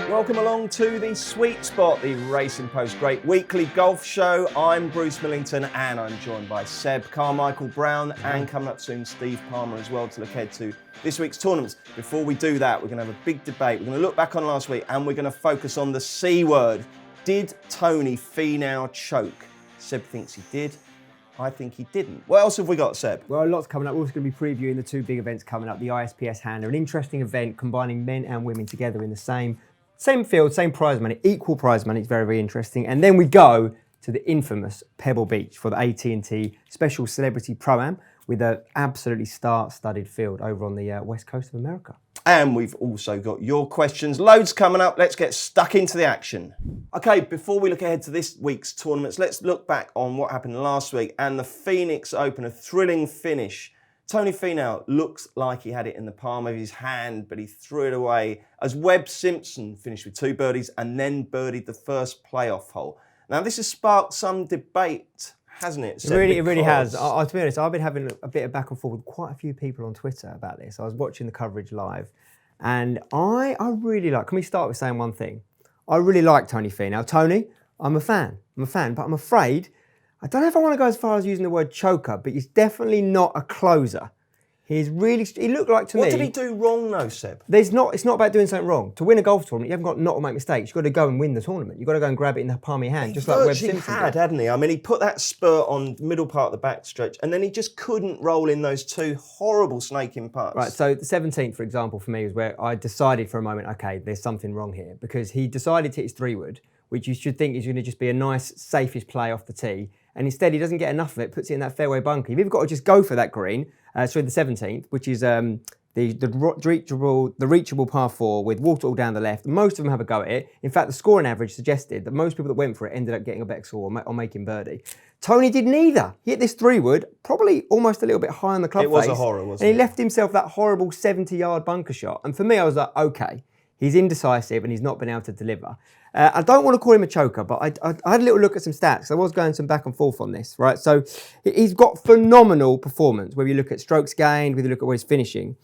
Welcome along to the Sweet Spot, the Racing Post Great Weekly Golf Show. I'm Bruce Millington and I'm joined by Seb Carmichael-Brown and coming up soon Steve Palmer as well to look ahead to this week's tournaments. Before we do that, we're going to have a big debate. We're going to look back on last week and we're going to focus on the C word. Did Tony Finau choke? Seb thinks he did. I think he didn't. What else have we got, Seb? Well, lots coming up. We're also going to be previewing the two big events coming up. The ISPS Handler, an interesting event combining men and women together in the same field, same prize money, equal prize money. It's very, very interesting. And then we go to the infamous Pebble Beach for the AT&T Special Celebrity Pro-Am with an absolutely star-studded field over on the west coast of America. And we've also got your questions. Loads coming up. Let's get stuck into the action. Okay, before we look ahead to this week's tournaments, let's look back on what happened last week and the Phoenix Open, a thrilling finish. Tony Finau looks like he had it in the palm of his hand, but he threw it away as Webb Simpson finished with 2 birdies and then birdied the first playoff hole. Now, this has sparked some debate, hasn't it? It really has. To be honest, I've been having a bit of back and forth with quite a few people on Twitter about this. I was watching the coverage live, and I really like. Can we start with saying one thing? I really like Tony Finau. Tony, I'm a fan, but I'm afraid, I don't know if I want to go as far as using the word choker, but he's definitely not a closer. He looked like to me... What did he do wrong though, Seb? It's not about doing something wrong. To win a golf tournament, you haven't got not to make mistakes. You've got to go and win the tournament. You've got to go and grab it in the palm of your hand, just like Webb Simpson did. Hadn't he? I mean, he put that spurt on the middle part of the backstretch, and then he just couldn't roll in those 2 horrible snaking putts. Right, so the 17th, for example, for me, was where I decided for a moment, okay, there's something wrong here, because he decided to hit his 3-wood, which you should think is going to just be a nice, safest play off the tee, and instead he doesn't get enough of it, puts it in that fairway bunker. You've either got to just go for that green, the 17th, which is the reachable par 4 with water all down the left. Most of them have a go at it. In fact, the scoring average suggested that most people that went for it ended up getting a better score or making birdie. Tony did neither. He hit this 3-wood, probably almost a little bit high on the club face. It was a horror, wasn't it? And he left himself that horrible 70-yard bunker shot. And for me, I was like, okay, he's indecisive and he's not been able to deliver. I don't want to call him a choker, but I had a little look at some stats. I was going some back and forth on this, right? So he's got phenomenal performance. Whether you look at strokes gained, whether you look at where he's finishing.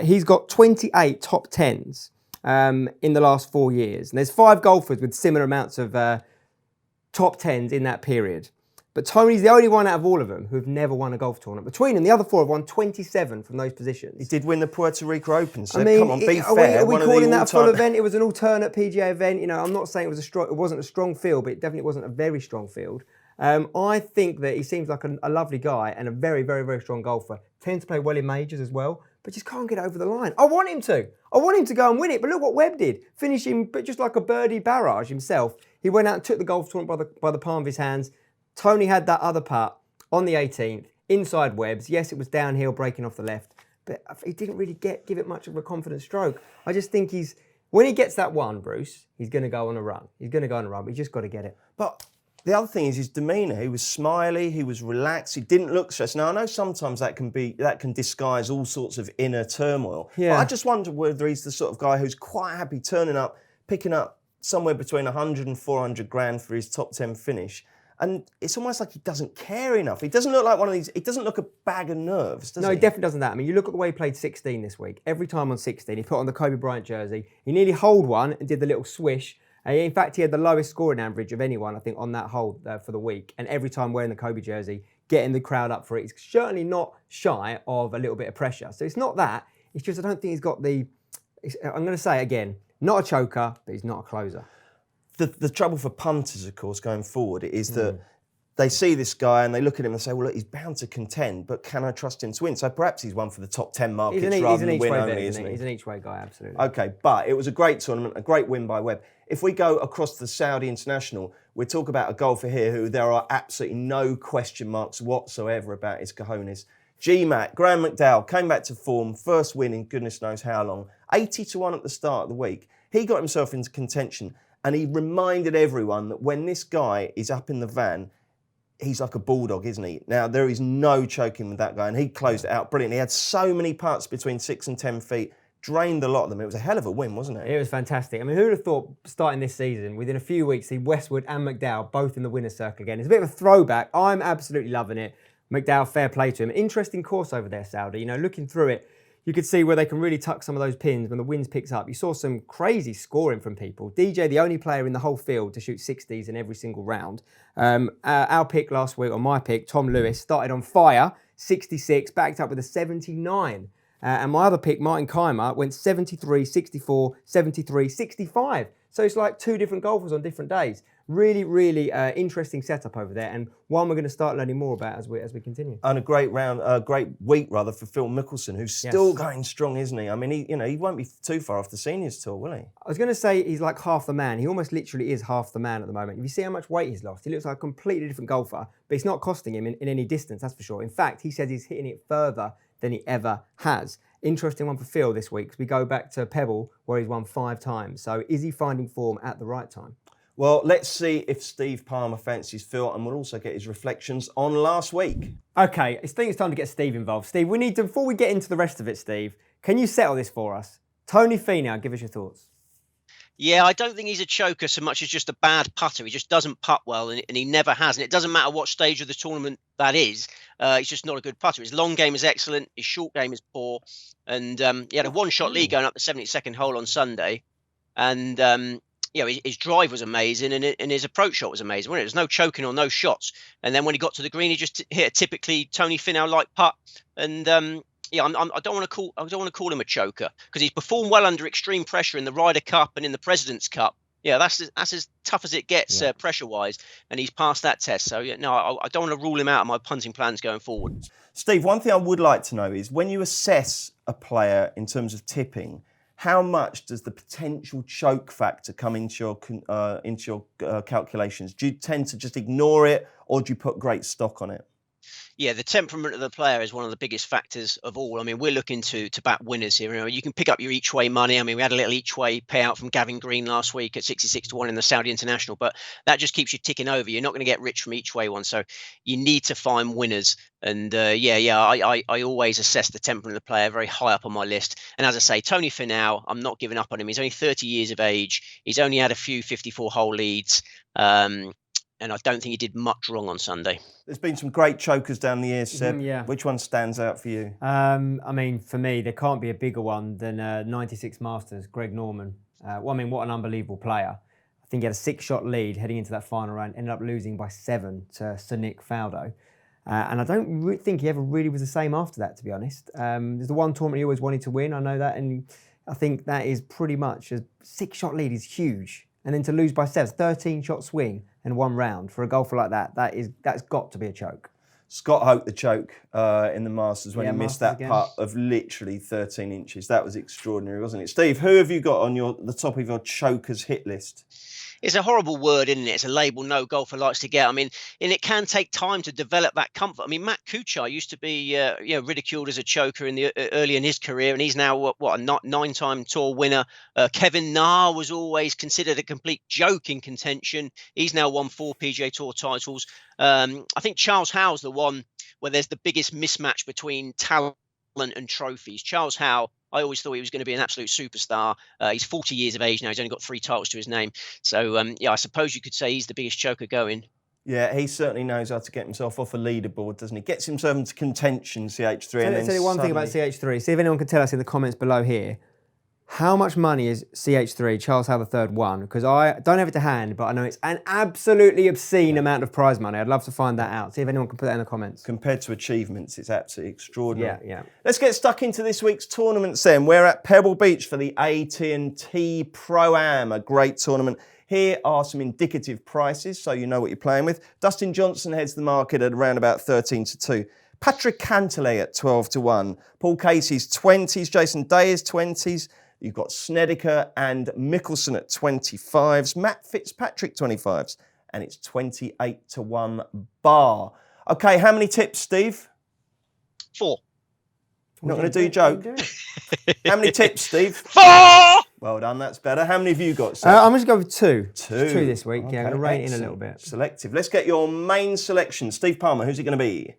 He's got 28 top 10s in the last 4 years. And there's 5 golfers with similar amounts of top 10s in that period. But Tony's the only one out of all of them who have never won a golf tournament. Between them, the other 4 have won 27 from those positions. He did win the Puerto Rico Open, so I mean, come on, be fair. Are we calling that a full event? It was an alternate PGA event. You know, I'm not saying it wasn't a strong field, but it definitely wasn't a very strong field. I think that he seems like a lovely guy and a very, very, very strong golfer. Tends to play well in majors as well, but just can't get over the line. I want him to. I want him to go and win it, but look what Webb did. Finishing, but just like a birdie barrage himself. He went out and took the golf tournament by the palm of his hands. Tony had that other putt on the 18th, inside Webb's. Yes, it was downhill, breaking off the left, but he didn't really give it much of a confident stroke. I just think when he gets that one, Bruce, he's going to go on a run. He's going to go on a run, but he's just got to get it. But the other thing is his demeanour. He was smiley, he was relaxed, he didn't look stressed. Now, I know sometimes that can disguise all sorts of inner turmoil. Yeah. But I just wonder whether he's the sort of guy who's quite happy turning up, picking up somewhere between 100 and 400 grand for his top 10 finish. And it's almost like he doesn't care enough. He doesn't look like one of these, he doesn't look a bag of nerves, does he? No, he definitely doesn't that. I mean, you look at the way he played 16 this week. Every time on 16, he put on the Kobe Bryant jersey. He nearly holed one and did the little swish. In fact, he had the lowest scoring average of anyone, I think, on that hole for the week. And every time wearing the Kobe jersey, getting the crowd up for it. He's certainly not shy of a little bit of pressure. So it's not that. It's just I don't think he's got I'm going to say it again, not a choker, but he's not a closer. The trouble for punters, of course, going forward is that they see this guy and they look at him and say, well, look, he's bound to contend, but can I trust him to win? So perhaps he's one for the top 10 markets rather than win only, isn't he? He's an each-way guy, absolutely. Okay, but it was a great tournament, a great win by Webb. If we go across the Saudi International, we talk about a golfer here who there are absolutely no question marks whatsoever about his cojones. GMAC, Graham McDowell, came back to form, first win in goodness knows how long. 80-1 at the start of the week. He got himself into contention and he reminded everyone that when this guy is up in the van, he's like a bulldog, isn't he? Now, there is no choking with that guy, and he closed it out brilliantly. He had so many putts between 6 and 10 feet, drained a lot of them. It was a hell of a win, wasn't it? It was fantastic. I mean, who would have thought starting this season, within a few weeks, see Westwood and McDowell both in the winner's circle again? It's a bit of a throwback. I'm absolutely loving it. McDowell, fair play to him. Interesting course over there, Saudi. You know, looking through it, you could see where they can really tuck some of those pins when the wind picks up. You saw some crazy scoring from people. DJ, the only player in the whole field to shoot 60s in every single round. Our pick last week, or my pick, Tom Lewis, started on fire, 66, backed up with a 79. And my other pick, Martin Keimer, went 73, 64, 73, 65. So it's like two different golfers on different days. Really, really interesting setup over there, and one we're going to start learning more about as we continue. And a great week for Phil Mickelson, who's still going strong, isn't he? I mean, he won't be too far off the seniors tour, will he? I was going to say he's like half the man. He almost literally is half the man at the moment. If you see how much weight he's lost, he looks like a completely different golfer, but it's not costing him in any distance, that's for sure. In fact, he says he's hitting it further than he ever has. Interesting one for Phil this week, because we go back to Pebble, where he's won 5 times. So is he finding form at the right time? Well, let's see if Steve Palmer fancies Phil, and we'll also get his reflections on last week. Okay, I think it's time to get Steve involved. Steve, we need to, before we get into the rest of it, Steve, can you settle this for us? Tony Finau, give us your thoughts. Yeah, I don't think he's a choker so much as just a bad putter. He just doesn't putt well, and he never has. And it doesn't matter what stage of the tournament that is. He's just not a good putter. His long game is excellent. His short game is poor. And he had a one-shot lead going up the 72nd hole on Sunday. And his drive was amazing, and his approach shot was amazing. Wasn't it? There's no choking or no shots. And then when he got to the green, he just hit a typically Tony Finau-like putt. And I don't want to call him a choker, because he's performed well under extreme pressure in the Ryder Cup and in the President's Cup. Yeah, that's as tough as it gets pressure-wise, and he's passed that test. So I don't want to rule him out of my punting plans going forward. Steve, one thing I would like to know is, when you assess a player in terms of tipping, how much does the potential choke factor come into your calculations? Do you tend to just ignore it, or do you put great stock on it? Yeah, the temperament of the player is one of the biggest factors of all. I mean, we're looking to back winners here. You can pick up your each way money. I mean, we had a little each way payout from Gavin Green last week at 66 to 1 in the Saudi International, but that just keeps you ticking over. You're not going to get rich from each way one. So you need to find winners. And I always assess the temperament of the player very high up on my list. And as I say, Tony Finau, I'm not giving up on him. He's only 30 years of age. He's only had a few 54-hole leads. And I don't think he did much wrong on Sunday. There's been some great chokers down the years, Seb. Which one stands out for you? I mean, for me, there can't be a bigger one than 96 Masters, Greg Norman. What an unbelievable player. I think he had a 6-shot lead heading into that final round, ended up losing by 7 to Sir Nick Faldo. And I don't think he ever really was the same after that, to be honest. There's the one tournament he always wanted to win, I know that, and I think that is pretty much, a 6-shot lead is huge. And then to lose by 7, 13-shot swing in 1 round for a golfer like that, that's got to be a choke. Scott Hoke, the choke in the Masters when he missed that putt of literally 13 inches. That was extraordinary, wasn't it? Steve, who have you got on the top of your chokers hit list? It's a horrible word, isn't it? It's a label no golfer likes to get. I mean, and it can take time to develop that comfort. I mean, Matt Kuchar used to be ridiculed as a choker early in his career, and he's now a 9-time tour winner. Kevin Na was always considered a complete joke in contention. He's now won 4 PGA Tour titles. I think Charles Howe's the one where there's the biggest mismatch between talent and trophies. Charles Howe, I always thought he was going to be an absolute superstar. He's 40 years of age now. He's only got 3 titles to his name. So, I suppose you could say he's the biggest choker going. Yeah, he certainly knows how to get himself off a leaderboard, doesn't he? Gets himself into contention, CH3. I'll tell you one thing about CH3. See if anyone can tell us in the comments below here. How much money is CH3, Charles Howe III, won? Because I don't have it to hand, but I know it's an absolutely obscene amount of prize money. I'd love to find that out. See if anyone can put that in the comments. Compared to achievements, it's absolutely extraordinary. Yeah. Let's get stuck into this week's tournaments then. We're at Pebble Beach for the AT&T Pro-Am, a great tournament. Here are some indicative prices, so you know what you're playing with. Dustin Johnson heads the market at around about 13 to 2. Patrick Cantlay at 12 to 1. Paul Casey's 20s. Jason Day is 20s. You've got Snedeker and Mickelson at 25s. Matt Fitzpatrick 25s. And it's 28 to 1 bar. Okay, how many tips, Steve? 4. Not going to do your joke? How many tips, Steve? 4! Well done, that's better. How many have you got, Seb? I'm just going to go with 2. 2. 2 this week. Okay, I'm going to rein it in a little bit. Selective. Let's get your main selection. Steve Palmer, who's it going to be?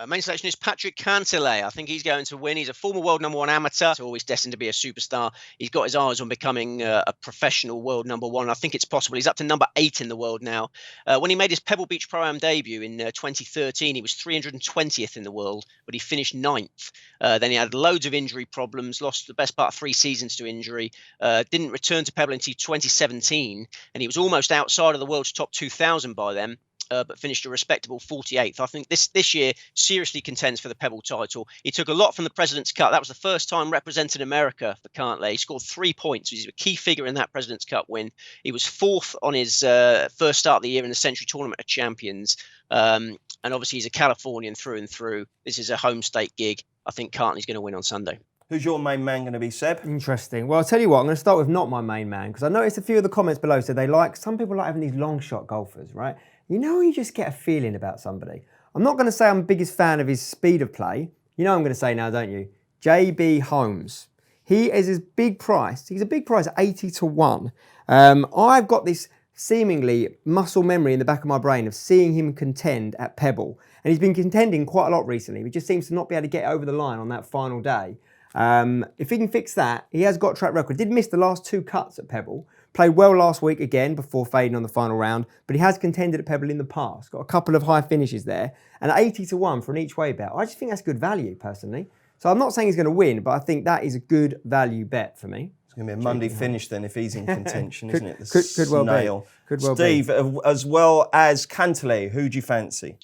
Main selection is Patrick Cantlay. I think he's going to win. He's a former world number 1 amateur. He's always destined to be a superstar. He's got his eyes on becoming a professional world number 1. I think it's possible. He's up to number 8 in the world now. When he made his Pebble Beach Pro-Am debut in 2013, he was 320th in the world, but he finished 9th. Then he had loads of injury problems, lost the best part of 3 seasons to injury, didn't return to Pebble until 2017, and he was almost outside of the world's top 2,000 by then. But finished a respectable 48th. I think this year seriously contends for the Pebble title. He took a lot from the President's Cup. That was the first time representing America for Cantlay. He scored 3 points. He's a key figure in that President's Cup win. He was 4th on his first start of the year in the Century Tournament of Champions. And obviously he's a Californian through and through. This is a home state gig. I think Cantlay's going to win on Sunday. Who's your main man going to be, Seb? Interesting. Well, I'll tell you what, I'm going to start with not my main man, because I noticed a few of the comments below said some people like having these long shot golfers, right? You know, you just get a feeling about somebody. I'm not going to say I'm the biggest fan of his speed of play. You know I'm going to say now, don't you? JB Holmes. He is his big price. He's a big price at 80 to 1. I've got this seemingly muscle memory in the back of my brain of seeing him contend at Pebble. And he's been contending quite a lot recently. He just seems to not be able to get over the line on that final day. If he can fix that, he has got a track record. Did miss the last 2 cuts at Pebble. Played well last week again before fading on the final round, but he has contended at Pebble in the past. Got a couple of high finishes there. And 80 to 1 for an each way bet. I just think that's good value, personally. So I'm not saying he's going to win, but I think that is a good value bet for me. It's going to be a Monday finish then if he's in contention, isn't it? Could well be. Steve, as well as Cantlay, who do you fancy?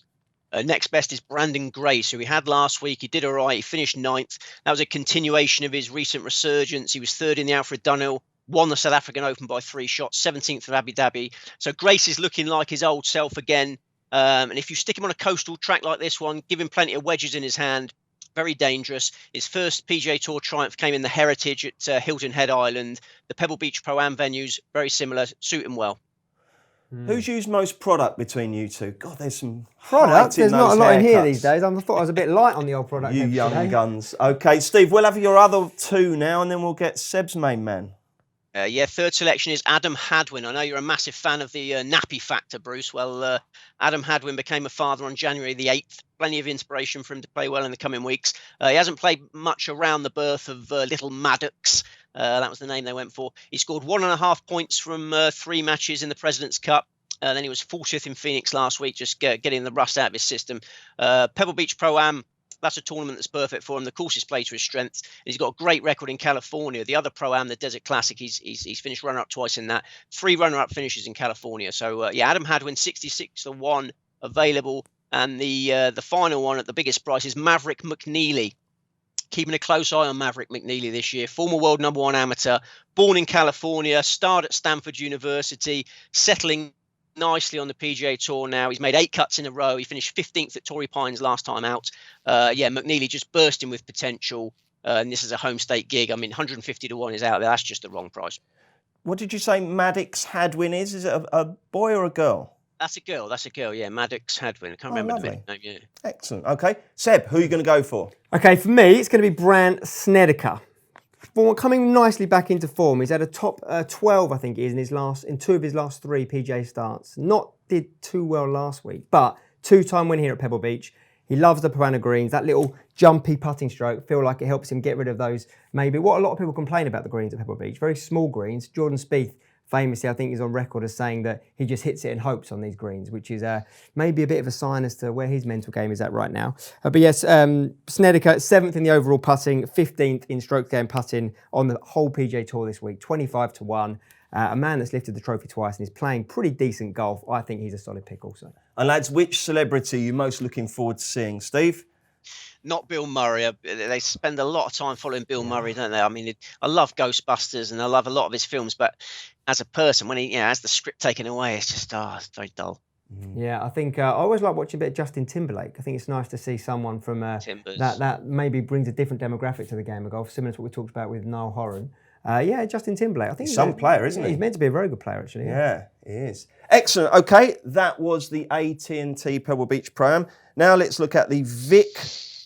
Next best is Brandon Grace, who we had last week. He did all right. He finished 9th. That was a continuation of his recent resurgence. He was 3rd in the Alfred Dunhill, won the South African Open by 3 shots, 17th at Abu Dhabi. So Grace is looking like his old self again. And if you stick him on a coastal track like this one, give him plenty of wedges in his hand, very dangerous. His first PGA Tour triumph came in the Heritage at Hilton Head Island. The Pebble Beach Pro-Am venues, very similar, suit him well. Who's used most product between you two? God, there's some product. There's not a lot in here haircuts. these days. I thought I was a bit light on the old product. You young guns. Okay, Steve, we'll have your other 2 now, and then we'll get Seb's main man. Third selection is Adam Hadwin. I know you're a massive fan of the nappy factor, Bruce. Well, Adam Hadwin became a father on January the 8th. Plenty of inspiration for him to play well in the coming weeks. He hasn't played much around the birth of little Maddox. That was the name they went for. He scored 1.5 points from 3 matches in the President's Cup. Then he was 40th in Phoenix last week, just getting the rust out of his system. Pebble Beach Pro-Am, that's a tournament that's perfect for him. The course is played to his strengths. He's got a great record in California. The other Pro-Am, the Desert Classic, he's finished runner-up twice in that. 3 runner-up finishes in California. So, Adam Hadwin, 66 to 1 available. And the final one at the biggest price is Maverick McNeely. Keeping a close eye on Maverick McNeely this year. Former world number 1 amateur, born in California, starred at Stanford University, settling nicely on the PGA Tour now. He's made 8 cuts in a row. He finished 15th at Torrey Pines last time out. McNeely just bursting with potential. And this is a home state gig. I mean, 150 to 1 is out there. That's just the wrong price. What did you say Maddox Hadwin is? Is it a boy or a girl? That's a girl, yeah. Maddox Hadwin. I can't remember the name. Yeah. Excellent. Okay. Seb, who are you going to go for? Okay, for me, it's going to be Brandt Snedeker. Coming nicely back into form. He's had a top 12, I think it is, in 2 of his last 3 PGA starts. Not did too well last week, but 2-time win here at Pebble Beach. He loves the Piranha greens, that little jumpy putting stroke. Feel like it helps him get rid of those, maybe what a lot of people complain about the greens at Pebble Beach. Very small greens. Jordan Spieth famously, I think, is on record as saying that he just hits it and hopes on these greens, which is maybe a bit of a sign as to where his mental game is at right now. But yes, Snedeker, 7th in the overall putting, 15th in stroke game putting on the whole PGA Tour this week, 25 to 1. A man that's lifted the trophy twice and is playing pretty decent golf. I think he's a solid pick also. And lads, which celebrity are you most looking forward to seeing? Steve? Not Bill Murray. They spend a lot of time following Bill Murray, don't they? I mean, I love Ghostbusters and I love a lot of his films, but as a person, when he has the script taken away, it's just it's very dull. Yeah, I think I always like watching a bit of Justin Timberlake. I think it's nice to see someone from that maybe brings a different demographic to the game of golf, similar to what we talked about with Niall Horan. Justin Timberlake. I think he's some player, isn't he? He's meant to be a very good player, actually. Yeah, he is. Excellent. Okay, that was the AT&T Pebble Beach Pro-Am. Now let's look at the Vic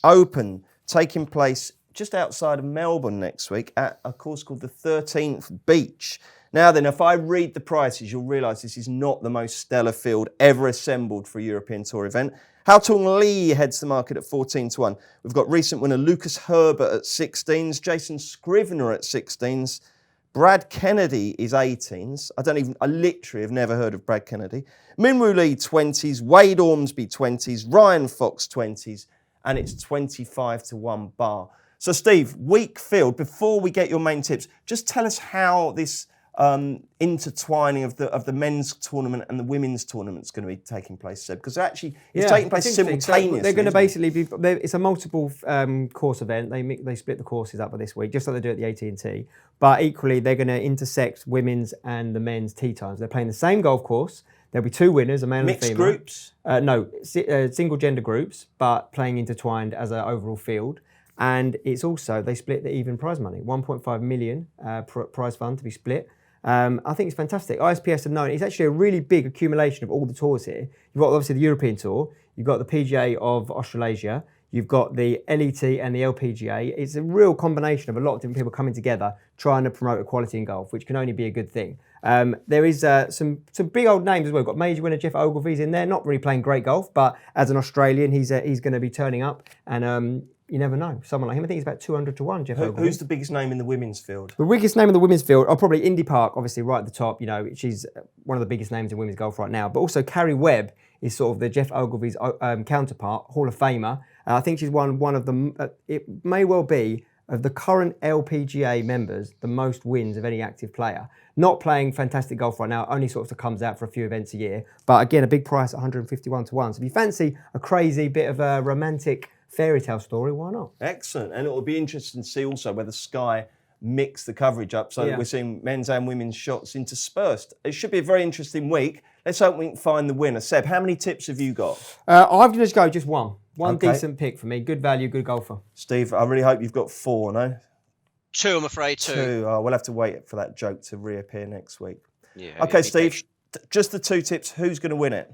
Open taking place just outside of Melbourne next week at a course called the 13th Beach. Now then, if I read the prices, you'll realise this is not the most stellar field ever assembled for a European Tour event. Hao Tung Lee heads the market at 14-1. We've got recent winner Lucas Herbert at 16s, Jason Scrivener at 16s, Brad Kennedy is 18s. I literally have never heard of Brad Kennedy. Minwoo Lee 20s, Wade Ormsby 20s, Ryan Fox 20s, and it's 25-1 bar. So Steve, weak field. Before we get your main tips, just tell us how this intertwining of the men's tournament and the women's tournament is going to be taking place, Seb, because actually it's taking place simultaneously. So they're going to basically be. It's a multiple course event. They split the courses up for this week, just like they do at the AT&T. But equally, they're going to intersect women's and the men's tee times. They're playing the same golf course. There'll be two winners, a male and a female. Mixed groups? No, single gender groups, but playing intertwined as an overall field. And it's also, they split the even prize money, 1.5 million prize fund to be split. I think it's fantastic. ISPS have known it's actually a really big accumulation of all the tours here. You've got obviously the European Tour, you've got the PGA of Australasia, you've got the LET and the LPGA. It's a real combination of a lot of different people coming together trying to promote equality in golf, which can only be a good thing. There is some big old names as well. We've got major winner Jeff Ogilvy's in there, not really playing great golf, but as an Australian, he's going to be turning up, and you never know. Someone like him, I think he's about 200-1, Jeff Ogilvy. Who's the biggest name in the women's field? The biggest name in the women's field, probably Indy Park, obviously right at the top. You know, she's one of the biggest names in women's golf right now. But also Carrie Webb is sort of the Jeff Ogilvy's counterpart, Hall of Famer. I think she's won one of the, it may well be, of the current LPGA members, the most wins of any active player. Not playing fantastic golf right now, only sort of comes out for a few events a year. But again, a big price at 151-1. So if you fancy a crazy bit of a romantic fairy tale story, why not? Excellent. And it will be interesting to see also whether Sky mix the coverage up so that we're seeing men's and women's shots interspersed. It should be a very interesting week. Let's hope we can find the winner. Seb, how many tips have you got? I've just go just one. One decent pick for me. Good value, good golfer. Steve, I really hope you've got 4, no? 2, I'm afraid. 2. Oh, we'll have to wait for that joke to reappear next week. Yeah. Okay, Steve, just the 2 tips. Who's going to win it?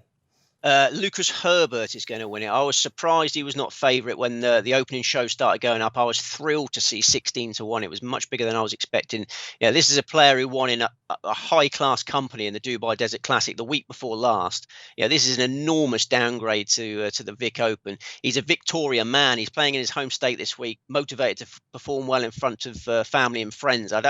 Lucas Herbert is going to win it. I was surprised he was not favourite when the opening show started going up. I was thrilled to see 16-1. It was much bigger than I was expecting. Yeah, this is a player who won in a high-class company in the Dubai Desert Classic the week before last. Yeah, this is an enormous downgrade to the Vic Open. He's a Victoria man. He's playing in his home state this week, motivated to perform well in front of family and friends. I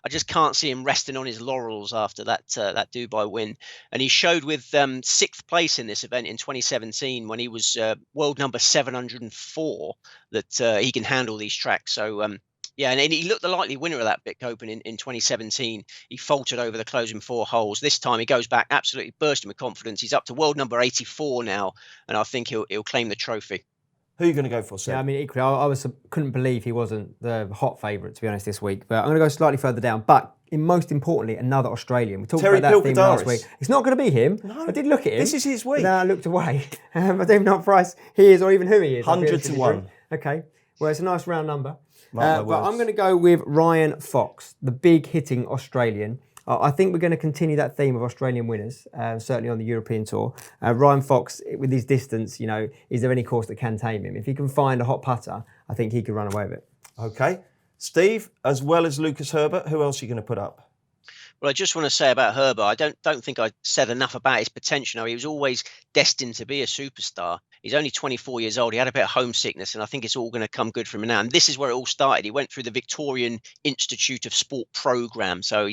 just can't see him resting on his laurels after that Dubai win. And he showed with 6th place in this event in 2017 when he was world number 704 that he can handle these tracks. So yeah, and he looked the likely winner of that Vic Open in 2017. He faltered over the closing 4 holes. This time he goes back absolutely bursting with confidence. He's up to world number 84 now, and I think he'll claim the trophy. Who are you going to go for, Seb? Yeah, I mean, equally, I couldn't believe he wasn't the hot favourite, to be honest, this week. But I'm going to go slightly further down. But most importantly, another Australian. We talked about that theme last week. It's not going to be him. No, I did look at him. This is his week. No, I looked away. I don't even know what price he is or even who he is. 100-1. Okay. Well, it's a nice round number. But I'm going to go with Ryan Fox, the big hitting Australian. I think we're going to continue that theme of Australian winners, certainly on the European Tour. Ryan Fox, with his distance, is there any course that can tame him? If he can find a hot putter, I think he could run away with it. Okay. Steve, as well as Lucas Herbert, who else are you going to put up? Well, I just want to say about Herbert, I don't think I said enough about his potential. He was always destined to be a superstar. He's only 24 years old. He had a bit of homesickness, and I think it's all going to come good for him now. And this is where it all started. He went through the Victorian Institute of Sport program. So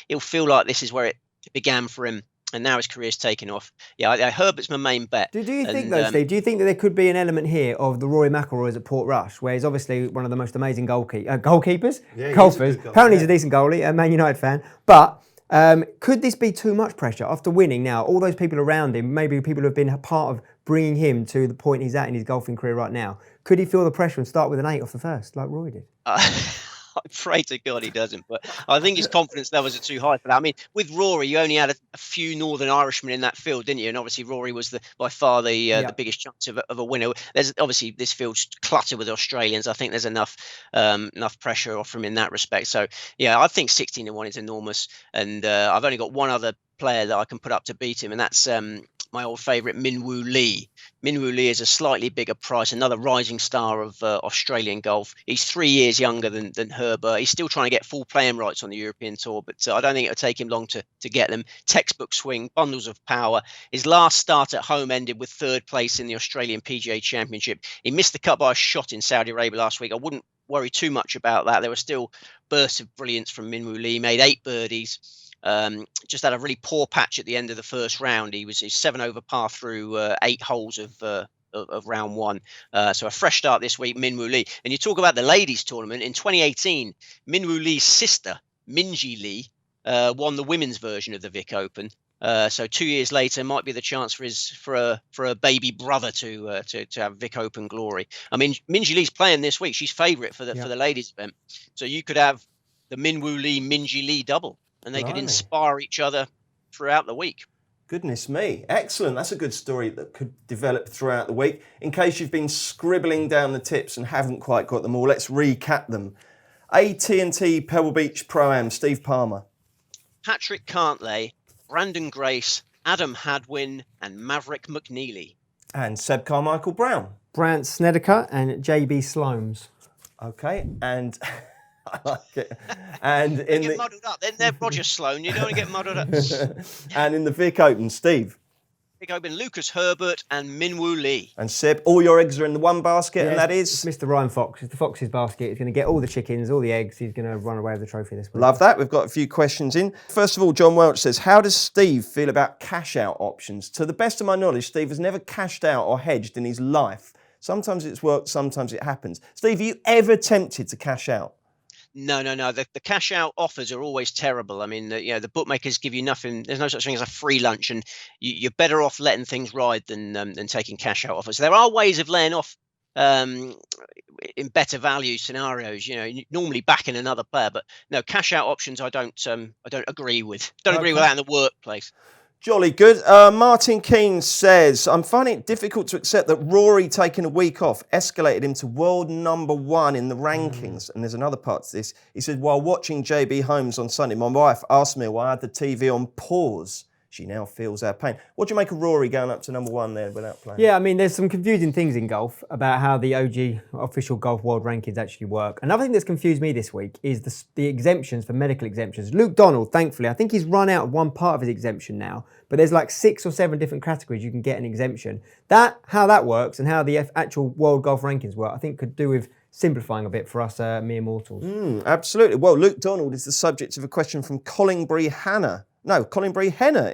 he'll feel like this is where it began for him. And now his career's taken off. Yeah, Herbert's my main bet. Do you think, though, Steve, do you think that there could be an element here of the Rory McIlroys at Portrush, where he's obviously one of the most amazing golfers? Yeah, golfers. Apparently he's a decent goalie, a Man United fan. But could this be too much pressure after winning now? All those people around him, maybe people who have been a part of bringing him to the point he's at in his golfing career right now. Could he feel the pressure and start with an 8 off the first, like Rory did? I pray to God he doesn't, but I think his confidence levels are too high for that. I mean, with Rory, you only had a few Northern Irishmen in that field, didn't you? And obviously Rory was by far the biggest chance of a winner. There's obviously this field's cluttered with Australians. I think there's enough pressure off him in that respect. So yeah, I think 16-1 is enormous, and I've only got one other player that I can put up to beat him, and that's my old favourite Min-Woo Lee. Min-Woo Lee is a slightly bigger price, another rising star of Australian golf. He's 3 years younger than Herbert. He's still trying to get full playing rights on the European Tour, but I don't think it'll take him long to get them. Textbook swing, bundles of power. His last start at home ended with 3rd place in the Australian PGA Championship. He missed the cut by a shot in Saudi Arabia last week. I wouldn't worry too much about that. There were still bursts of brilliance from Min-Woo Lee. Made 8 birdies. Just had a really poor patch at the end of the first round. He's 7 over par through 8 holes of round 1. So a fresh start this week, Min-Woo Lee. And you talk about the ladies tournament. In 2018, Min-Woo Lee's sister, Minjee Lee, won the women's version of the Vic Open. So 2 years later, might be the chance for a baby brother to have Vic Open glory. I mean, Minjee Lee's playing this week. She's favourite for the ladies event. So you could have the Min-Woo Lee Minjee Lee double. And they could inspire each other throughout the week. Goodness me. Excellent. That's a good story that could develop throughout the week. In case you've been scribbling down the tips and haven't quite got them all, let's recap them. AT&T Pebble Beach Pro-Am, Steve Palmer. Patrick Cantlay, Brandon Grace, Adam Hadwin, and Maverick McNeely. And Seb Carmichael-Brown. Brant Snedeker and JB Slomes. Okay, and... I like it. And in get muddled up. Then they're Roger Sloan. You don't want to get muddled up. And in the Vic Open, Steve. Vic Open, Lucas Herbert and Min-Woo Lee. And Seb, all your eggs are in the one basket, and that is? It's Mr. Ryan Fox. It's the Fox's basket. He's going to get all the chickens, all the eggs. He's going to run away with the trophy this week. Love that. We've got a few questions in. First of all, John Welch says, how does Steve feel about cash-out options? To the best of my knowledge, Steve has never cashed out or hedged in his life. Sometimes it's worked, sometimes it happens. Steve, are you ever tempted to cash out? No. The cash out offers are always terrible. I mean, the bookmakers give you nothing. There's no such thing as a free lunch, and you're better off letting things ride than taking cash out offers. There are ways of laying off in better value scenarios. Normally backing another player, but no, cash out options. I don't agree with. Don't agree with that in the workplace. Jolly good. Martin Keane says, I'm finding it difficult to accept that Rory taking a week off escalated him to world #1 in the rankings. And there's another part to this. He said, while watching JB Holmes on Sunday, my wife asked me why I had the TV on pause. She now feels our pain. What do you make of Rory going up to #1 there without playing? Yeah, I mean, there's some confusing things in golf about how the OG official golf world rankings actually work. Another thing that's confused me this week is the exemptions for medical exemptions. Luke Donald, thankfully, I think he's run out of one part of his exemption now, but there's like 6 or 7 different categories you can get an exemption. How that works and how the actual world golf rankings work, I think could do with simplifying a bit for us mere mortals. Absolutely. Well, Luke Donald is the subject of a question from Collingbury Henner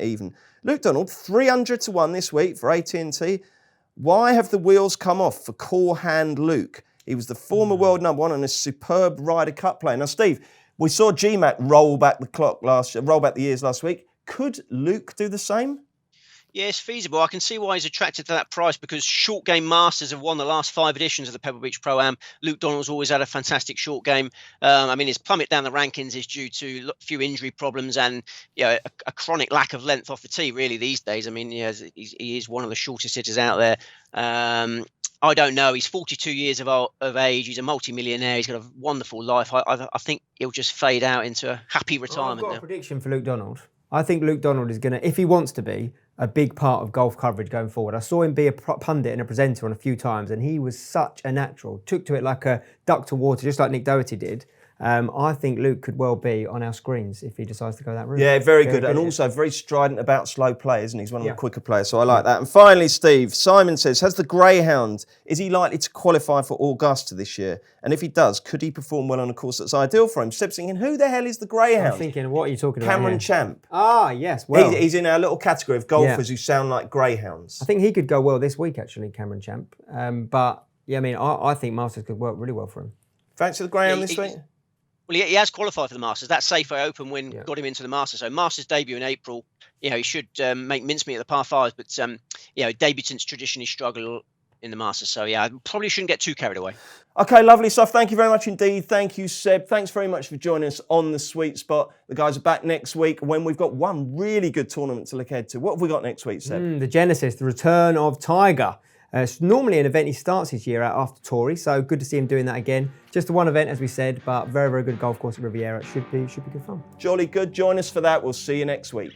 even. Luke Donald, 300-1 this week for AT&T. Why have the wheels come off for Cool Hand Luke? He was the former world #1 and a superb Ryder Cup player. Now, Steve, we saw GMAC roll back the years last week. Could Luke do the same? Yeah, it's feasible. I can see why he's attracted to that price because short game masters have won the last 5 editions of the Pebble Beach Pro-Am. Luke Donald's always had a fantastic short game. I mean, his plummet down the rankings is due to a few injury problems and a chronic lack of length off the tee, really, these days. I mean, he is one of the shortest hitters out there. I don't know. He's 42 years of age. He's a multi-millionaire. He's got a wonderful life. I think he'll just fade out into a happy retirement. I've got a prediction for Luke Donald. I think Luke Donald is going to, if he wants to be, a big part of golf coverage going forward. I saw him be a pundit and a presenter on a few times, and he was such a natural. Took to it like a duck to water, just like Nick Doherty did. I think Luke could well be on our screens if he decides to go that route. Yeah, very good. And also very strident about slow play, isn't he? He's one of the quicker players, so I like that. And finally, Steve, Simon says, has the Greyhound, is he likely to qualify for Augusta this year? And if he does, could he perform well on a course that's ideal for him? Seb's thinking, who the hell is the Greyhound? I'm thinking, what are you talking about Cameron Champ. Ah, yes. Well, he's in our little category of golfers who sound like greyhounds. I think he could go well this week, actually, Cameron Champ. But, yeah, I mean, I think Masters could work really well for him. Fancy the Greyhound this week? Well, he has qualified for the Masters. That Safeway Open win got him into the Masters. So Masters debut in April. He should make mincemeat at the par 5s, but debutants traditionally struggle in the Masters. So I probably shouldn't get too carried away. Okay, lovely stuff. Thank you very much indeed. Thank you, Seb. Thanks very much for joining us on The Sweet Spot. The guys are back next week when we've got one really good tournament to look ahead to. What have we got next week, Seb? The Genesis, the return of Tiger. It's normally an event he starts his year out after Torrey, so good to see him doing that again. Just the one event, as we said, but very, very good golf course at Riviera. It should be good fun. Jolly good. Join us for that. We'll see you next week.